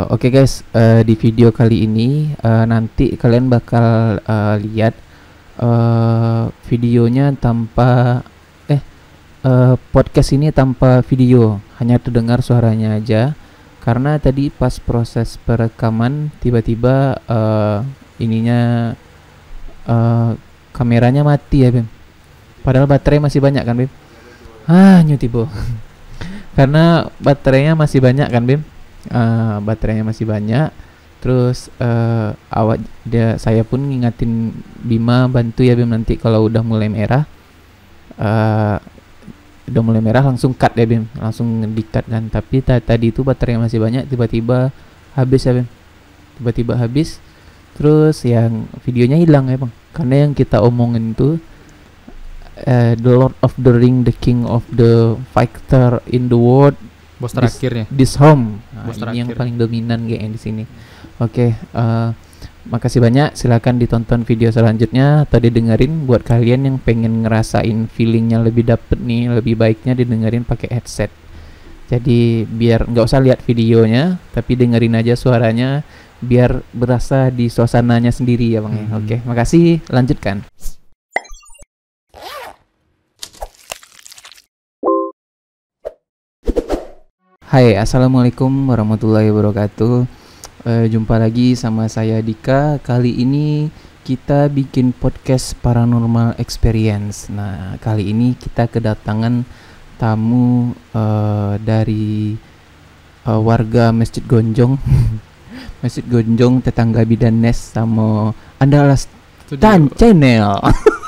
Oke guys, di video kali ini nanti kalian bakal lihat videonya tanpa podcast ini tanpa video, hanya terdengar suaranya aja. Karena tadi pas proses perekaman tiba-tiba ininya kameranya mati ya Bim. Padahal baterai masih banyak kan Bim? Nyutibo. Karena baterainya masih banyak kan Bim? Baterainya masih banyak. Terus saya pun ngingatin Bima bantu ya Bim, nanti kalau udah mulai merah langsung cut ya Bim, langsung di-cut kan. Tapi tadi itu baterainya masih banyak, tiba-tiba habis ya Bim, tiba-tiba habis. Terus yang videonya hilang ya Bang, karena yang kita omongin tuh The Lord of the Ring, the King of the Fighter in the world, bos terakhirnya. This home. Bos Ini terakhir. yang paling dominan kayaknya di sini. Oke, makasih banyak. Silakan ditonton video selanjutnya atau didengerin. Buat kalian yang pengen ngerasain feelingnya lebih dapet nih, lebih baiknya didengerin pakai headset. Jadi biar nggak usah lihat videonya, tapi dengerin aja suaranya, biar berasa di suasananya sendiri ya Bang. Ya. Oke, makasih. Lanjutkan. Hai, assalamualaikum warahmatullahi wabarakatuh. Jumpa lagi sama saya Dika. Kali ini kita bikin podcast Paranormal Experience. Nah, kali ini kita kedatangan tamu dari warga Masjid Gonjong. Masjid Gonjong, tetangga Bidanes sama Andalas Dan Channel.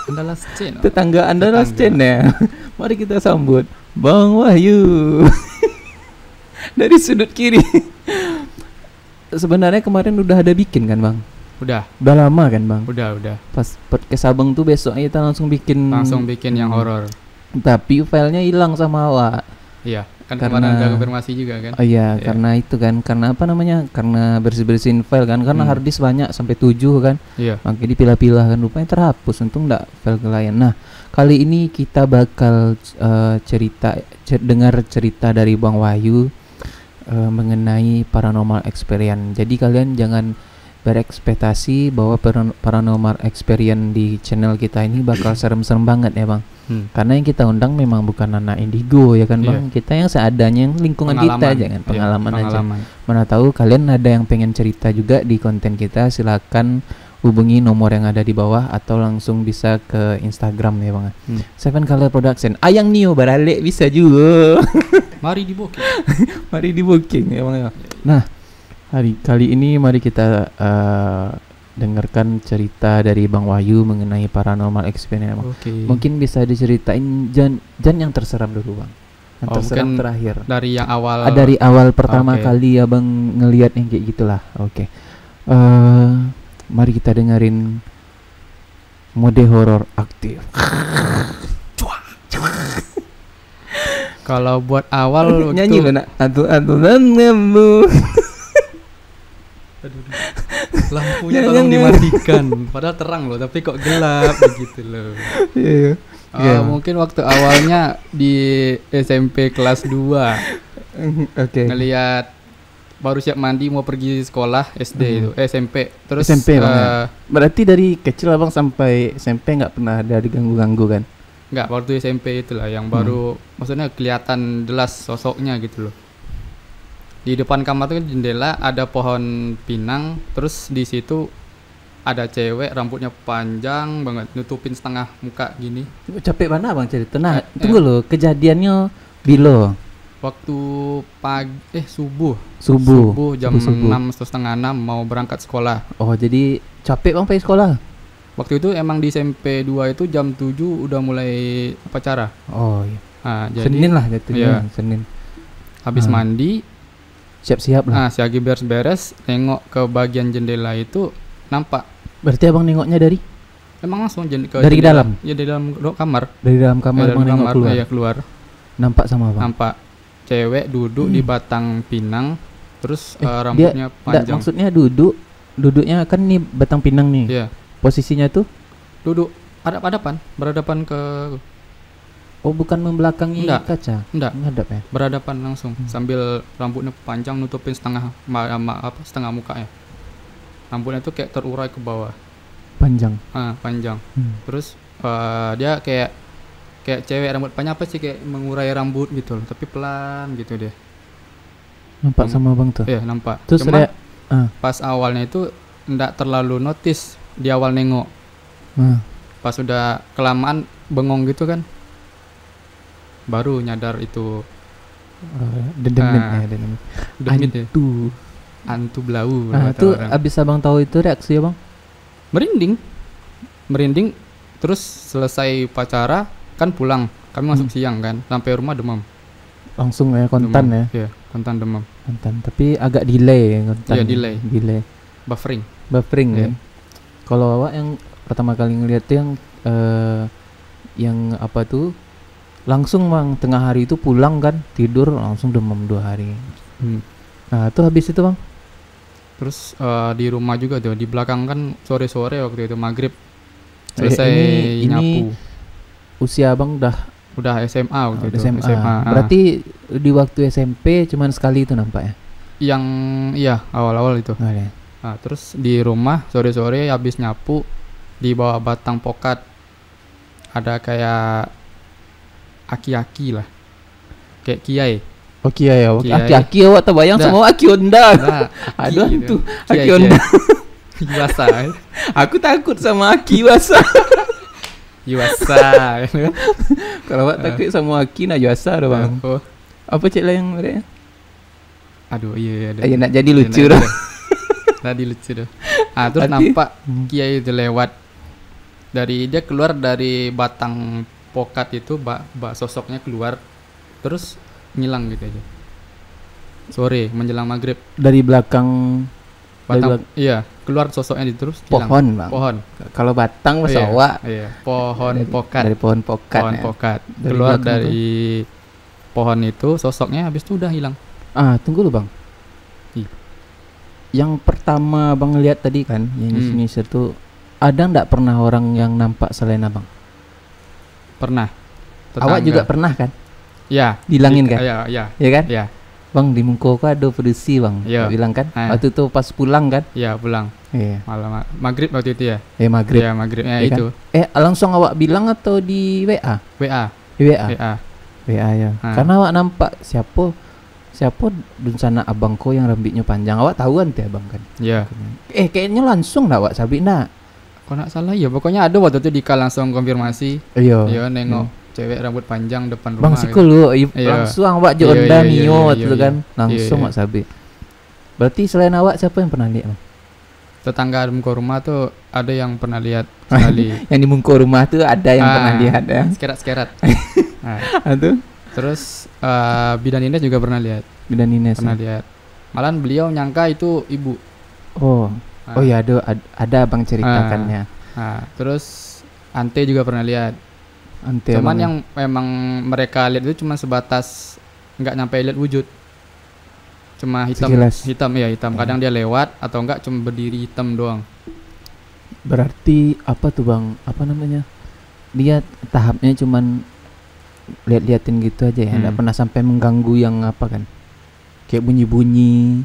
Andalas Channel. Tetangga Andalas Channel. Mari kita sambut Bang Wahyu. Dari sudut kiri. Sebenarnya kemarin udah ada bikin kan Bang? Udah lama kan Bang? Udah. Pas podcast Abang tuh besoknya kita langsung bikin yang horor. Tapi filenya hilang sama awak. Iya, kan Karena- kemarin ada konfirmasi juga kan. Oh iya, karena itu kan, karena apa namanya? Karena bersih-bersihin file kan, karena hard disk banyak sampai 7 kan. Iya. Makanya dipilah-pilah kan, rupanya terhapus. Untung enggak file klien. Nah, kali ini kita bakal dengar cerita dari Bang Wahyu mengenai paranormal experience. Jadi kalian jangan berekspektasi bahwa paranormal experience di channel kita ini bakal serem-serem banget ya Bang. Karena yang kita undang memang bukan anak indigo ya kan Bang. Kita yang seadanya, yang lingkungan kita aja kan, pengalaman aja. Mana tahu kalian ada yang pengen cerita juga di konten kita, silakan hubungi nomor yang ada di bawah atau langsung bisa ke Instagram ya Bang. Seven Color Production. Ayang Nio baralik bisa juga. Mari di booking. Mari di booking ya Bang. Nah, kali ini mari kita dengarkan cerita dari Bang Wahyu mengenai paranormal experience Bang. Oke. Mungkin bisa diceritain Jan yang terseram dulu Bang. Yang terseram mungkin terakhir. Dari yang awal. Dari awal pertama Oke. kali Abang ngelihat yang kayak gitulah. Oke. Mari kita dengerin mode horor aktif. Kalau buat awal Nyanyi lo nak. Atu-aturan nemu. lampunya tolong dimatikan. Padahal terang loh, tapi kok gelap begitu loh. Iya. Iya. Mungkin waktu awalnya di SMP kelas 2 Oke. ngelihat baru siap mandi mau pergi sekolah SD itu SMP. Terus SMP Bang, ya? Berarti dari kecil Abang sampai SMP nggak pernah ada diganggu-ganggu kan? enggak, waktu SMP itulah yang baru maksudnya kelihatan jelas sosoknya gitu loh. Di depan kamar tuh kan jendela ada pohon pinang, terus di situ ada cewek rambutnya panjang banget nutupin setengah muka gini. Capek mana Bang cerita? Nah, tunggu lo, kejadiannya bilo Waktu pagi subuh jam Subuh. 6 atau setengah 6 mau berangkat sekolah. Oh, jadi capek Bang pergi sekolah? Waktu itu emang di SMP 2 itu jam 7 udah mulai upacara. Oh iya. Nah, jadi Senin lah jatuhnya. Iya. Senin. habis mandi, Siap-siap lah. si Agi beres-beres nengok ke bagian jendela itu nampak. Berarti Abang nengoknya dari Emang langsung ke Dari jendela. dalam? Ya di dalam kamar. dalam kamar Dalam Abang nengok kamar, keluar. iya, keluar. Nampak sama Abang. Nampak cewek duduk di batang pinang, terus Dia rambutnya panjang. maksudnya duduknya kan nih batang pinang nih. Iya, Posisinya tuh duduk berhadapan ke Oh, bukan membelakangi Enggak. kaca. Enggak, Ngadap ya. berhadapan langsung sambil rambutnya panjang nutupin setengah muka ya. Rambutnya tuh kayak terurai ke bawah. Panjang. Panjang. Hmm. Terus dia kayak cewek rambut panjang apa sih, kayak mengurai rambut gitu loh, tapi pelan gitu dia. Nampak sama abang tuh. Iya, nampak. Terus Cuma ada pas awalnya itu enggak terlalu notice di awal nengok. Pas udah kelamaan bengong gitu kan, baru nyadar itu dedemit Ah. ya, dedemit. demit ya. Antu. Antu blau Nah, kata itu orang. abis abang tahu itu reaksi abang? merinding terus selesai upacara kan pulang, kami masuk siang kan, sampai rumah demam. Langsung ya kontan Demam. ya. Iya, kontan demam, Kontan. Tapi agak delay ya kontan. Iya, delay. Delay. buffering. Buffering Iya. kan. Kalau awak yang pertama kali ngeliat tuh yang apa tuh, langsung bang tengah hari itu pulang kan, tidur langsung demam 2 hari. Nah itu habis itu bang. Terus di rumah juga tuh, di belakang kan sore-sore waktu itu maghrib selesai ini nyapu. Usia abang Udah SMA waktu itu. SMA. ah. Berarti di waktu SMP cuman sekali itu nampak ya? Yang iya awal-awal itu. Nggak ada ya? Nah, terus di rumah sore-sore habis nyapu, di bawah batang pokat ada kayak aki-aki lah, kayak kiai. Oke ya, Kiai. aki-aki awak terbayang Dah. sama aki Honda. Nah, Aduh hantu, Kiai, aki Honda. Iwasa, Aku takut sama aki wasa. Iwasa. Kalau awak takut sama aki nak wasa dah bang. Oh, Apa cek lah yang mereka? aduh iya. Ayo nak jadi lucu dah. Tadi lucu dah. Ah, terus Berarti- nampak kiai itu lewat dia keluar dari batang pokat itu, sosoknya keluar terus ngilang gitu aja. Sore menjelang maghrib, Dari belakang batang iya keluar sosoknya di terus hilang. pohon bang. Pohon. Kalau batang Iya, pesawat iya, pohon pokat. dari pohon pokat. Pohon ya. pokat. Dari Keluar belakang dari pohon itu sosoknya, habis itu udah hilang. Tunggu lu bang. Yang pertama abang lihat tadi kan, yang nyisir tuh, ada ndak pernah orang yang nampak selain abang? Pernah. Awak juga pernah kan? Ya. Bilangin kan? Iya. Ya kan? Iya. Bang di muka kau ada produksi bang. Iya. Awak bilang kan? Ah. Waktu itu pas pulang kan? Iya, pulang Iya. malam maghrib waktu itu ya. Maghrib. Iya, maghribnya Iya kan? itu. Langsung awak bilang atau di WA? WA. Di WA. WA. WA ya. Ah. Karena awak nampak siapa dunsana abangku yang rambutnya panjang. Awak tahu kan teh abang kan? Iya. Kayaknya langsung dah awak sabit nak. Kalau nggak salah ya, pokoknya ada waktu itu Dika langsung konfirmasi. Iya. Iya, nengok cewek rambut panjang depan rumah. Bang siku lu Iya. langsung awak je Iya, onda iya, iya, mio iya, tu iya. kan. Langsung Iya, awak sabit. Berarti selain awak siapa yang pernah lihat? Bang? Tetangga di muka rumah tuh ada yang pernah lihat sekali. Yang di muka rumah tuh ada yang pernah lihat ya. Skerat-skerat. Nah, Aduh. terus bidan Ines juga pernah lihat. Bidan Ines. Pernah lihat. Malahan beliau nyangka itu ibu. Oh. Nah, Oh ya ada abang ceritakannya. Nah, terus Ante juga pernah lihat. Ante Cuman abang yang memang mereka lihat itu cuma sebatas nggak nyampe lihat wujud. Cuma hitam, Sekilas. hitam ya hitam. Kadang dia lewat atau enggak cuma berdiri hitam doang. berarti apa tuh bang? Apa namanya? Dia tahapnya cuman lihat-liatin gitu aja ya. Nggak pernah sampai mengganggu yang apa kan? Kayak bunyi-bunyi.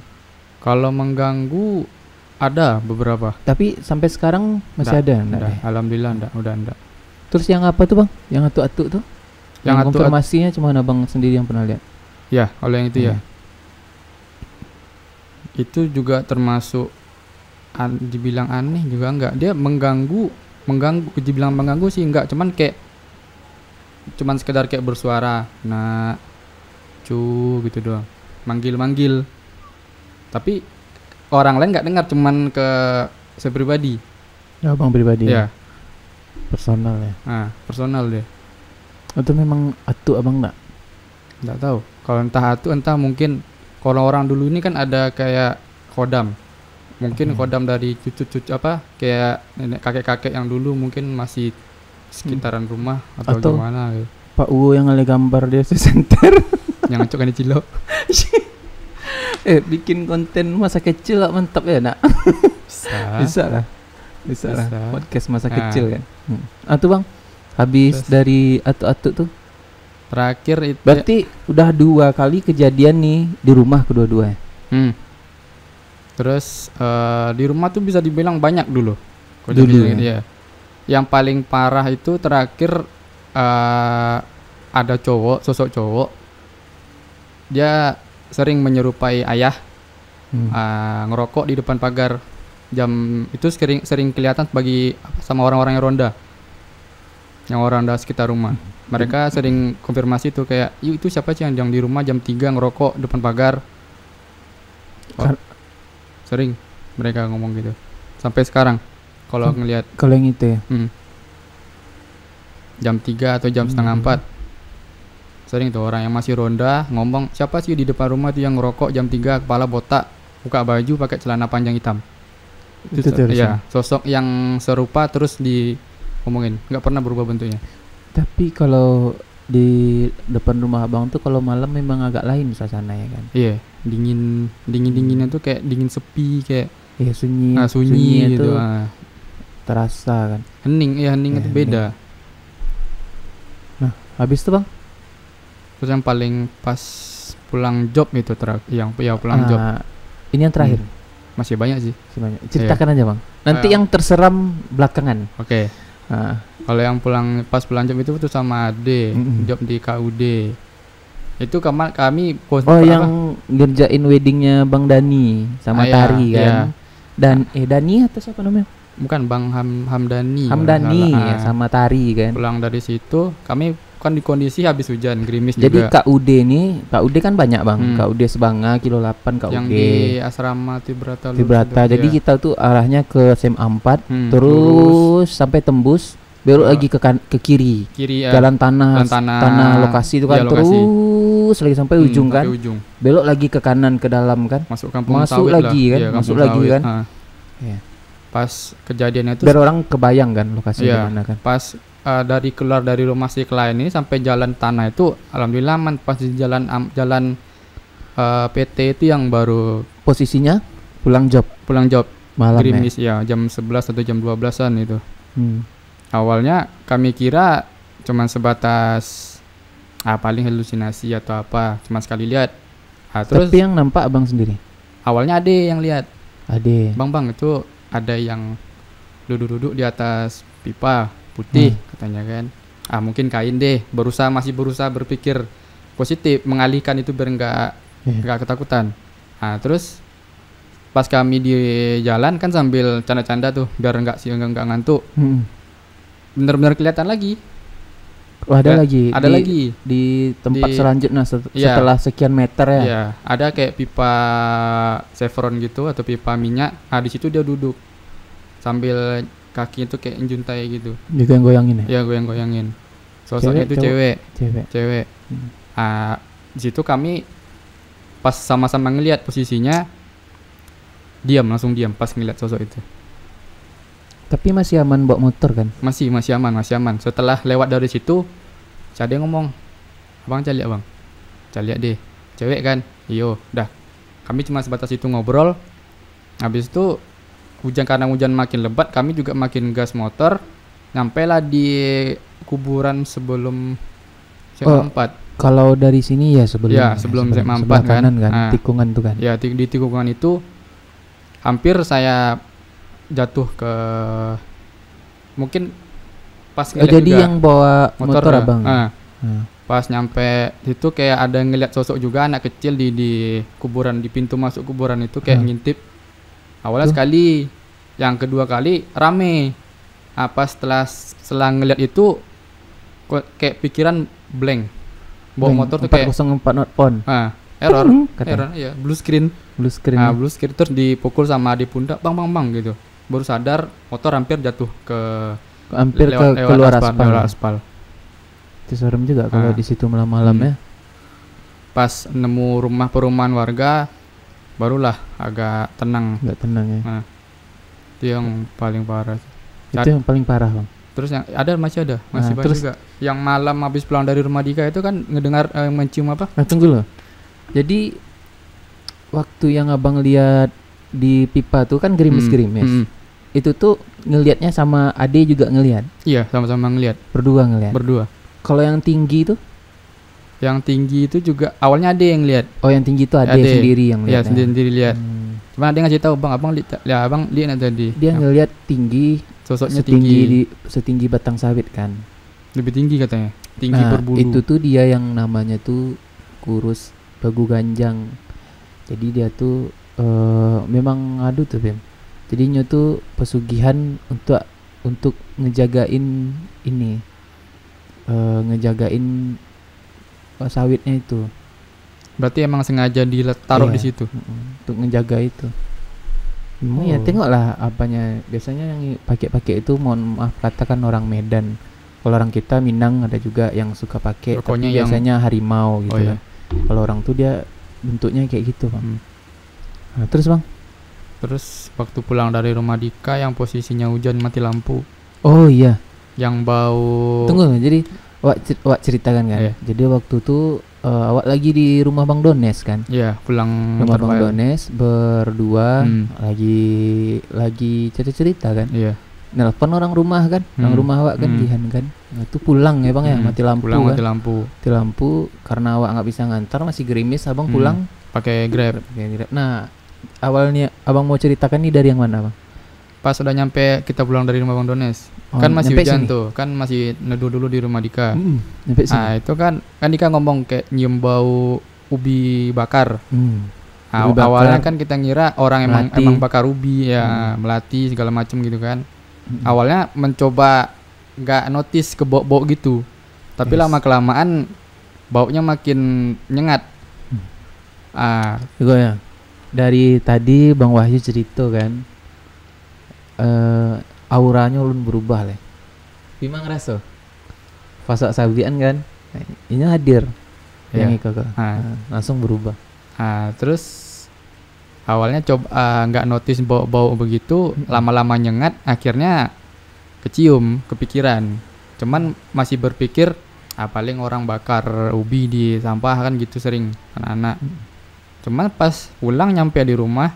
Kalau mengganggu ada beberapa. Tapi sampai sekarang masih ada nggak Udah, deh? alhamdulillah udah enggak. Terus yang apa tuh bang? Yang atuk-atuk tuh? Yang atuk-atuk- konfirmasinya cuma abang sendiri yang pernah lihat. Ya, kalau yang itu Iya. ya. Itu juga termasuk dibilang aneh juga enggak. Dia mengganggu, dibilang mengganggu sih enggak, cuman sekedar kayak bersuara, nah, cu gitu doang. Manggil-manggil. Tapi orang lain enggak dengar, cuman ke saya pribadi. Ya abang pribadi. Ya. Personal ya. Nah, personal deh. Itu memang atuk abang nggak? Enggak tahu. Kalau entah itu entah mungkin kalau orang dulu ini kan ada kayak kodam. Mungkin kodam dari cucu-cucu apa kayak nenek kakek-kakek yang dulu mungkin masih sekitaran rumah atau Atau- gimana gitu. Pak Uwo yang ada gambar dia sesenter. Yang ngecok kan cilok. Bikin konten masa kecil lah, mantap ya nak. Bisa lah. Bisa lah. Bisa. Podcast masa Ah. kecil kan. Tuh bang, habis Terus. dari atuk-atuk tuh Terakhir itu Berarti udah 2 kali kejadian nih di rumah kedua-duanya. Terus di rumah tuh bisa dibilang banyak dulu. Dulu, Kejadian ya. Yang paling parah itu terakhir ada sosok cowok. Dia sering menyerupai ayah, ngerokok di depan pagar. Jam itu sering kelihatan sama orang-orang yang ronda sekitar rumah. Mereka sering konfirmasi tuh kayak, itu siapa sih yang di rumah jam 3 ngerokok depan pagar. Sering mereka ngomong gitu sampai sekarang kalau ngelihat. Kalau yang itu ya. Jam 3 atau jam setengah 4 sering tuh orang yang masih ronda ngomong, siapa sih di depan rumah tuh yang ngerokok jam 3, kepala botak, buka baju, pakai celana panjang hitam. Itu ya, sosok yang serupa terus diomongin, nggak pernah berubah bentuknya. Tapi kalau di depan rumah abang tuh kalau malam memang agak lain suasana ya kan. Iya, dinginnya tuh kayak dingin sepi, kayak sunyi gitu. itu terasa kan. Hening itu beda. Nah, habis itu bang? Terus yang paling pas pulang job itu pulang job. Ini yang terakhir. Masih banyak sih. Ceritakan aja bang. Nanti yang terseram belakangan. Oke. Kalau yang pas pulang job itu tuh sama Ade, job di KUD. Itu kami yang ngerjain weddingnya Bang Dani sama Tari kan. Iya. Dani atau siapa namanya? Bukan, Bang Hamdani ya, sama Tari kan. Pulang dari situ kami kan di kondisi habis hujan, gerimis Jadi juga. Jadi KUD kan banyak bang. KUD Sebanga, Kilo 8 KUD. Yang di asrama Tibrata. Jadi kita tuh arahnya ke SMA 4, terus sampai tembus belok lagi ke kiri jalan tanah lokasi itu kan, terus lagi sampai ujung kan, belok lagi ke kanan ke dalam kan, masuk lagi kan. Pas kejadiannya itu biar orang kebayang kan lokasi di mana kan. Pas dari keluar dari rumah si klien ini sampai jalan tanah itu alhamdulillah aman. Pas di jalan PT itu yang baru posisinya pulang job malam gerimis ya jam 11 atau jam 12-an itu. Awalnya kami kira cuman sebatas paling halusinasi atau apa, cuma sekali lihat. Terus tapi yang nampak abang sendiri? Awalnya Ade yang lihat. Bang itu ada yang duduk di atas pipa putih katanya kan. Mungkin kain deh. Masih berusaha berpikir positif, mengalihkan itu biar nggak ketakutan. Terus pas kami di jalan kan sambil canda-canda tuh biar nggak ngantuk. Benar-benar kelihatan lagi. Ada lagi di tempat di, selanjutnya setelah sekian meter ya. Iya, ada kayak pipa Chevron gitu atau pipa minyak. Di situ dia duduk sambil kaki itu kayak juntai gitu. Juga yang goyangin ya? Iya, goyang-goyangin. Sosoknya itu cewek. Di situ kami pas sama-sama ngelihat posisinya langsung diam pas ngelihat sosok itu. Tapi masih aman bawa motor kan? Masih aman. Setelah lewat dari situ, ada yang ngomong, abang cari abang, cari deh, cewek kan? Iyo, dah. Kami cuma sebatas itu ngobrol. Habis itu karena hujan makin lebat, kami juga makin gas motor. Nyampailah di kuburan sebelum SMA 4. Kalau dari sini ya sebelum SMA 4 kan? Tikungan tuh kan? Ya, di tikungan itu hampir saya jatuh ke mungkin pas jadi juga, yang bawa motor abang. Pas nyampe situ kayak ada ngeliat sosok juga anak kecil di kuburan, di pintu masuk kuburan itu kayak ngintip. Awalnya sekali, yang kedua kali rame. Setelah ngeliat itu kayak pikiran blank. Bawa motor tuh kayak 404 not phone. Error ya, blue screen terus dipukul sama di pundak bang gitu. Baru sadar motor hampir jatuh keluar aspal. Itu serem juga kalau di situ malam-malam ya. Pas nemu perumahan warga barulah agak tenang. Ya. Itu yang paling parah. Itu yang paling parah bang. Terus yang masih banyak juga. Yang malam habis pulang dari rumah Dika itu kan ngedengar mencium apa? Tunggu loh. Jadi waktu yang abang lihat di pipa tuh kan gerimis. Itu tuh ngelihatnya sama Ade juga ngelihat. Iya, sama-sama ngelihat. Berdua. Kalau yang tinggi tuh? Yang tinggi itu juga awalnya ada yang lihat. Oh, yang tinggi itu ada Ada. sendiri yang Ya lihat. sendiri lihat. Hmm. Cuma ada yang ngasih tahu abang lihat tadi. Dia Yang ngelihat tinggi sosoknya setinggi batang sawit kan. lebih tinggi katanya. Tinggi Nah, berbulu. itu tuh dia yang namanya tuh kurus bagu ganjang. Jadi dia tuh memang ngadu tuh Bem. Jadinya tuh pesugihan untuk ngejagain ini, ngejagain sawitnya itu. Berarti emang sengaja ditaruh Iya. di situ. Untuk ngejaga itu. Ya Oh. tengoklah apanya. Biasanya yang pakai itu, mohon maaf katakan orang Medan. Kalau orang kita Minang ada juga yang suka pakai, Pokoknya tapi yang- biasanya harimau gitu Oh, iya. kan. Kalau orang tuh dia bentuknya kayak gitu, Bang. Hmm. Nah, terus Bang? Terus waktu pulang dari rumah Dika yang posisinya hujan mati lampu, Oh iya. yang bau. Tunggu, jadi awak ceritakan kan. Iya. Jadi waktu itu awak lagi di rumah Bang Dones kan. Iya, pulang Rumah Bang terbaik. Dones berdua Hmm. lagi cerita kan. Iya. Nelpon orang rumah kan, orang rumah awak kan, Jihan kan. Nah, itu pulang ya Bang ya, mati lampu Pulang kan. mati lampu. Mati lampu karena awak nggak bisa ngantar, masih gerimis, abang pulang Pakai Grab. pakai Grab. Nah, awalnya abang mau ceritakan nih dari yang mana Bang? Pas udah nyampe kita pulang dari rumah Bang Dones. Oh, Kan masih nyampe hujan sini? tuh, kan masih neduh dulu di rumah Dika. Nyampe sini. Nah, itu kan Dika ngomong kayak nyium bau ubi bakar. Nah, Ubi bakar. awalnya kan kita ngira orang Melati. emang bakar ubi ya, melati segala macem gitu kan. Awalnya mencoba nggak notice ke bau-bau gitu, tapi Yes. lama kelamaan baunya makin nyengat. Juga ya. Dari tadi Bang Wahyu cerita kan, auranya ulun berubah lah. Bima ngerasa fasok sabian kan, ini hadir yang Iya. ikut langsung berubah. Terus awalnya coba nggak notice bau-bau begitu, lama-lama nyengat, akhirnya kecium, kepikiran. Cuman masih berpikir, paling orang bakar ubi di sampah kan gitu sering anak-anak. Cuman pas pulang nyampe di rumah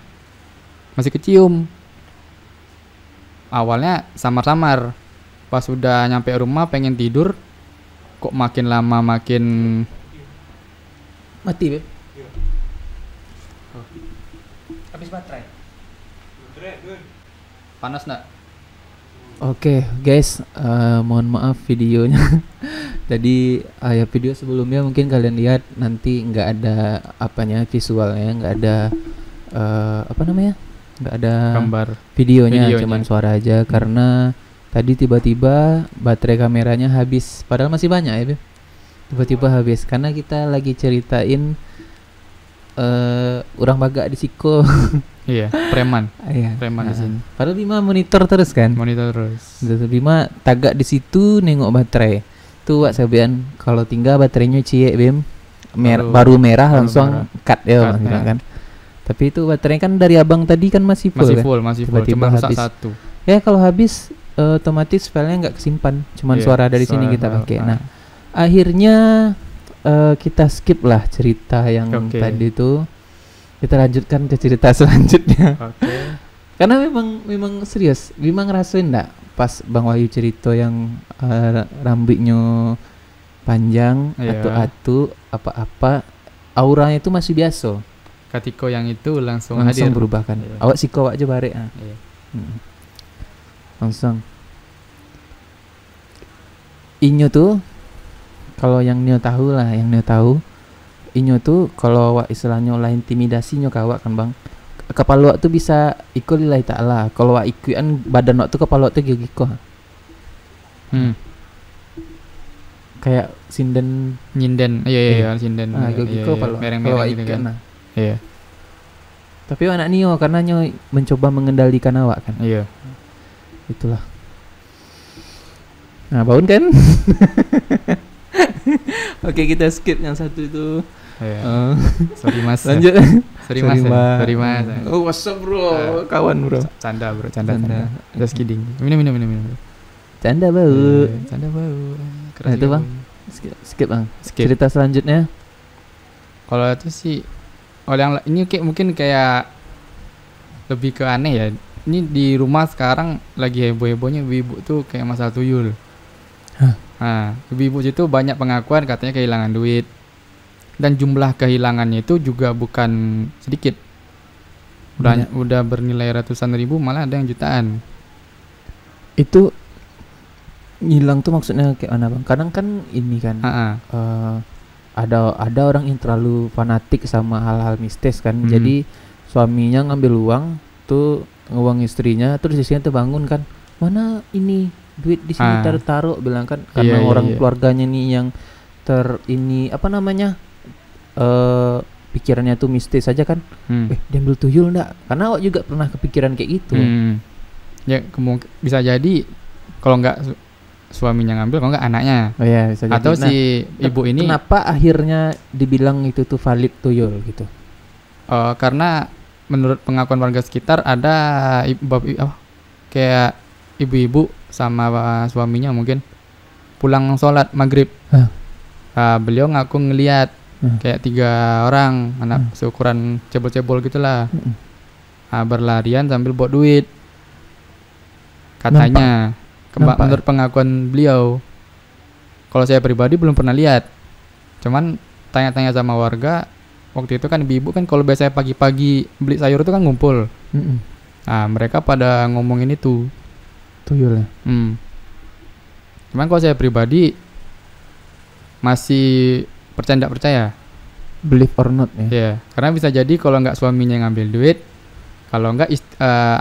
masih kecium. Awalnya samar-samar. Pas udah nyampe rumah pengen tidur, kok makin lama makin Mati Beb. Habis baterai. panas nak. Oke guys, mohon maaf videonya. Tadi ya video sebelumnya mungkin kalian lihat, nanti nggak ada apanya, visualnya nggak ada apa namanya, nggak ada Gambar. videonya, Videonya. cuman suara aja karena tadi tiba-tiba baterai kameranya habis, padahal masih banyak ya Beb. Tiba-tiba habis karena kita lagi ceritain orang bagak di Siko. Iya, preman. Iya. Preman di sini. Padahal Bima monitor terus kan. Monitor terus. Bima tagak di situ nengok baterai. Tuh Wak Sabian, kalau tinggal baterainya cie Bim, baru merah langsung cut ya Cut, Bang, bilang ya. kan. Tapi itu baterainya kan dari abang tadi kan masih full. Masih kan? full, masih full. Tiba-tiba Cuma rusak habis. satu. Ya kalau habis otomatis filenya nggak kesimpan, cuman Iya, suara dari sini suara, kita pakai. ah. Nah, akhirnya kita skip lah cerita yang Oke. tadi tuh. Kita lanjutkan ke cerita selanjutnya. Oke. Karena memang serius. Bima ngerasain enggak pas Bang Wahyu cerita yang rambutnya panjang, Iya. atu-atu, apa-apa, auranya itu masih biasa. Katiko yang itu langsung Langsung hadir. berubah kan. Iya. Awak siko awak aja barek. Iya. Langsung. Inyo tuh kalau yang Nyo tahu lah, Inyo tuh kalau awak istilahnya lah intimidasi nyo kawak kan Bang. Kepala awak tuh bisa ikut lillahi ta'ala. Kalau awak ikutan badan awak tuh kepala awak tuh gigiko. Kayak sinden Nyinden. Iya, sinden. gigiko kalau mereng-mereng awak gitu ikut kan. nah. Iya. Tapi anak Nio karena Nyo mencoba mengendalikan awak kan. Iya. Itulah. Nah, bangun kan? Oke, kita skip yang satu itu. Iya. Eh, Sorry Mas. lanjut. Sorry Mas. Sorry Mas. Oh, what's up bro? Kawan bro. Canda bro, Canda. canda. Just kidding. Minum. Canda bau. Canda bau. Nah, itu, Bang. Skip Bang. Skip. Cerita selanjutnya. Kalau itu sih, yang ini mungkin kayak lebih ke aneh ya. Ini di rumah sekarang lagi heboh-hebohnya ibu-ibu tuh kayak masalah tuyul. Hah? Nah, ibu-ibu itu banyak pengakuan katanya kehilangan duit. dan jumlah kehilangannya itu juga bukan sedikit. Udah bernilai ratusan ribu, malah ada yang jutaan. Itu hilang tuh maksudnya kayak mana bang? Kadang kan ini kan ada orang yang terlalu fanatik sama hal-hal mistis kan. Jadi suaminya ngambil uang tuh, uang istrinya, terus istrinya tuh bangun kan, mana ini duit di sini taruh bilang kan, karena orang keluarganya nih yang ini apa namanya pikirannya tuh mistis aja kan. Dia ambil tuyul enggak? Karena awak juga pernah kepikiran kayak gitu. Ya bisa jadi kalau enggak suaminya ngambil, kalau enggak anaknya. Bisa jadi. Atau si ibu ini. Kenapa akhirnya dibilang itu tuh valid tuyul gitu? Karena menurut pengakuan warga sekitar ada kayak ibu-ibu sama suaminya mungkin pulang sholat maghrib. Beliau ngaku ngelihat kayak 3 orang anak seukuran cebol-cebol gitulah, berlarian sambil bawa duit katanya. Menurut pengakuan beliau. Kalau saya pribadi belum pernah lihat, cuman tanya-tanya sama warga. Waktu itu kan ibu-ibu kan kalau biasanya pagi-pagi beli sayur itu kan ngumpul. Mereka pada ngomongin itu tuyul ya. Cuman kalau saya pribadi masih nggak percaya, believe or not ya. Karena bisa jadi kalau nggak suaminya yang ngambil duit, kalau nggak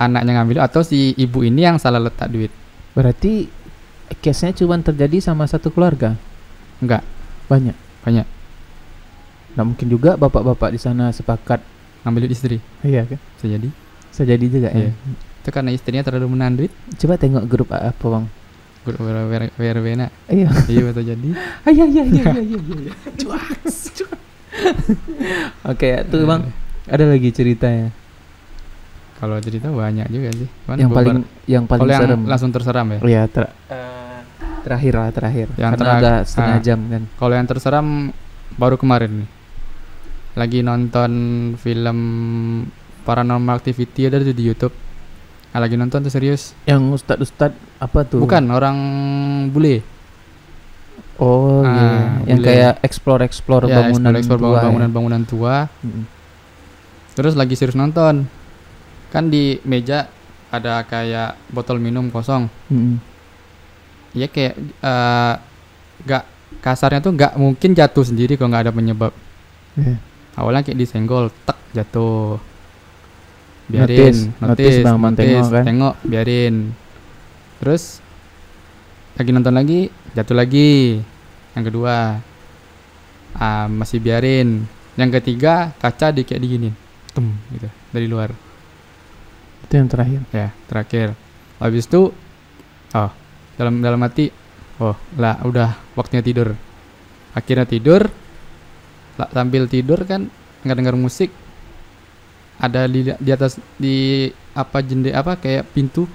anaknya ngambil, atau si ibu ini yang salah letak duit. Berarti case-nya cuma terjadi sama satu keluarga? Enggak, banyak. Nggak mungkin juga bapak-bapak di sana sepakat ngambil duit istri. Iya kan? Bisa jadi juga ya. Itu karena istrinya terlalu menahan duit. Coba tengok grup apa bang? Grup WRW nak. Iya bisa jadi. Iya. Oke, tuh bang, ada lagi ceritanya. Kalau cerita banyak juga sih. Yang paling serem. Langsung terseram ya? Iya, terakhir. Yang karena udah setengah jam kan. Kalau yang terseram baru kemarin nih. Lagi nonton film Paranormal Activity ada di YouTube. Lagi nonton tuh serius. Yang ustad apa tuh? Bukan, orang bule. Oh iya. Yang kayak explore bangunan tua. Terus lagi serius nonton. Kan di meja ada kayak botol minum kosong. Iya kayak gak kasarnya tuh gak mungkin jatuh sendiri kalau gak ada penyebab. Awalnya kayak disenggol, tek jatuh. Biarin, notice, tengok, biarin. Terus lagi nonton lagi, jatuh lagi. Yang kedua masih biarin. Yang ketiga kaca kayak diginin, gitu dari luar. Itu yang terakhir. Ya, terakhir. Habis itu dalam hati, lah udah waktunya tidur. Akhirnya tidur. Sambil tidur kan dengar musik. Ada di atas di jendela kayak pintu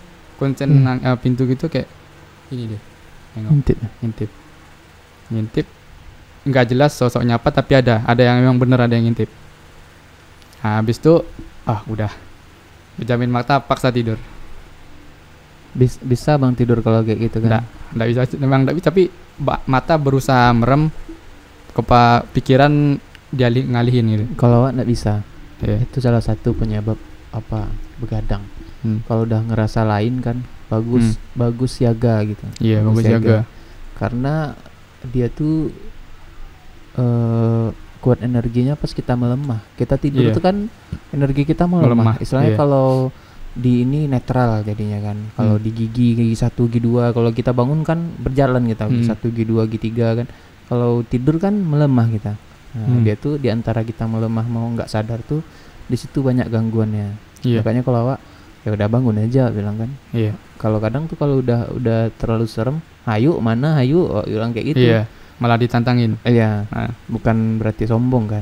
pintu gitu kayak ini deh. Ngintip. Enggak jelas sosoknya apa, tapi ada yang memang bener, ada yang ngintip. Habis itu udah berjamin mata, paksa tidur. Bisa bang tidur kalau kayak gitu kan? Enggak bisa, memang enggak bisa, tapi mata berusaha merem, pikiran dia ngalihin gitu. Kalau enggak bisa. Itu salah satu penyebab begadang. Kalau udah ngerasa lain kan bagus siaga gitu. Iya, bagus siaga. Karena dia tuh kuat energinya pas kita melemah. Kita tidur itu kan energi kita melemah. Istilahnya kalau di ini netral jadinya kan. Kalau di gigi 1, gigi 2, kalau kita bangun kan berjalan kita, gigi 1, gigi 2, gigi 3 kan. Kalau tidur kan melemah kita. Dia tuh di antara kita melemah mau enggak sadar tuh di situ banyak gangguannya. Makanya kalau awak ya udah bangun aja bilang kan. Kalau kadang tuh kalau udah terlalu serem, hayu bilang kayak gitu. Malah ditantangin. Bukan berarti sombong kan.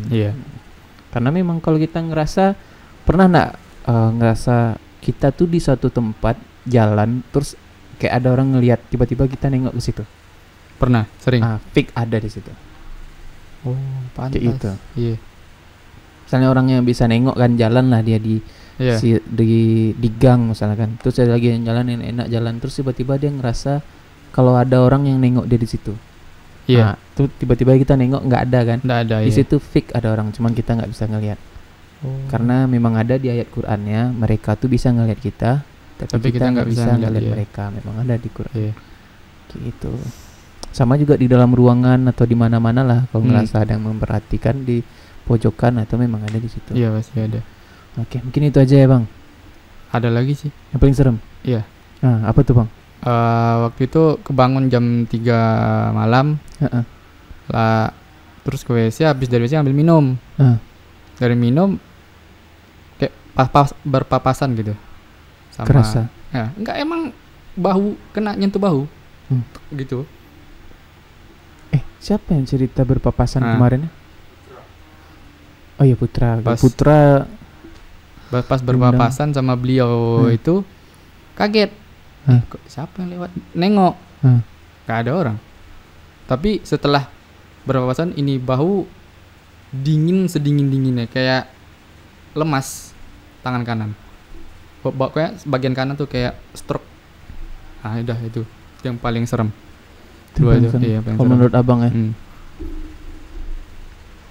Karena memang kalau kita ngerasa, pernah enggak ngerasa kita tuh di suatu tempat jalan terus kayak ada orang ngelihat, tiba-tiba kita nengok ke situ? Pernah, sering. Fix ada di situ. Oh, pantas. Kayak itu. Misalnya orang yang bisa nengok kan, jalan lah dia di gang misalnya kan. Terus ada lagi yang jalan, yang enak jalan, terus tiba-tiba dia ngerasa kalau ada orang yang nengok dia di situ. Iya. Nah, tuh tiba-tiba kita nengok nggak ada kan. Nggak ada Di ya. situ fake ada orang, cuman kita nggak bisa ngelihat. Karena memang ada di ayat Qur'annya, mereka tuh bisa ngelihat kita, tapi kita nggak bisa ngelihat iya. mereka. Memang ada di Qur'an. Iya. Gitu. Sama juga di dalam ruangan atau di mana-mana lah, kalau ngerasa ada yang memperhatikan di pojokan atau memang ada di situ. Iya pasti ada. Oke, mungkin itu aja ya bang. Ada lagi sih. Yang paling serem. Iya. Nah, apa tuh bang? Waktu itu kebangun jam 3 malam. Heeh. Lah terus ke WC, habis dari WC ambil minum. Dari minum kayak berpapasan gitu. Sama, Kerasa. ya, enggak, emang bahu kena nyentuh bahu. Gitu. Siapa yang cerita berpapasan Nah. kemarin? Oh iya Putra. Pas- Putra. Pas berpapasan sama beliau itu kaget. Kok siapa yang lewat? Nengok. Gak ada orang. Tapi setelah berpapasan ini bahu dingin sedingin-dinginnya, kayak lemas tangan kanan. Kayak bagian kanan tuh kayak stroke. Ah, udah itu yang paling serem. Dua itu. Iya, paling Kalau serem. menurut abang ya. Hmm.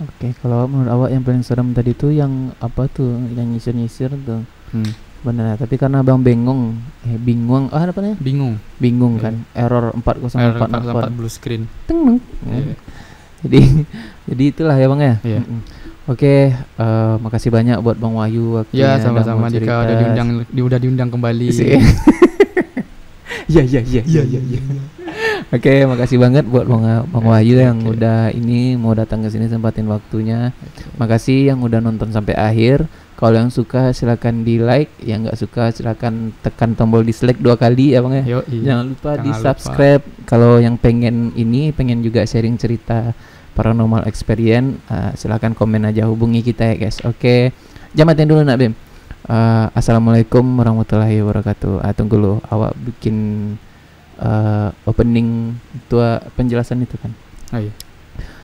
Oke, kalau menurut awak yang paling serem tadi tuh yang apa tuh? Yang nyisir-nyisir tuh. Benar, tapi karena abang bingung, apa namanya? Bingung Iya. kan? Error 4044. blue screen. Teng. Iya. Jadi itulah ya bang ya. Iya. Oke, makasih banyak buat Bang Wahyu waktunya. Ya, sama-sama mau Dika, cerita. udah diundang kembali. Iya. Oke, makasih banget buat Bang Wahyu yang udah ini mau datang ke sini, sempatin waktunya. Makasih yang udah nonton sampai akhir. Kalau yang suka silakan di like, yang nggak suka silakan tekan tombol dislike 2 kali ya bang ya. Jangan lupa di subscribe. Kalau yang pengen juga sharing cerita paranormal experience, silakan komen aja, hubungi kita ya guys. Oke, jamatin dulu nak Bim. Assalamualaikum warahmatullahi wabarakatuh. Tunggu dulu, awak bikin opening tua penjelasan itu kan. Oh iya.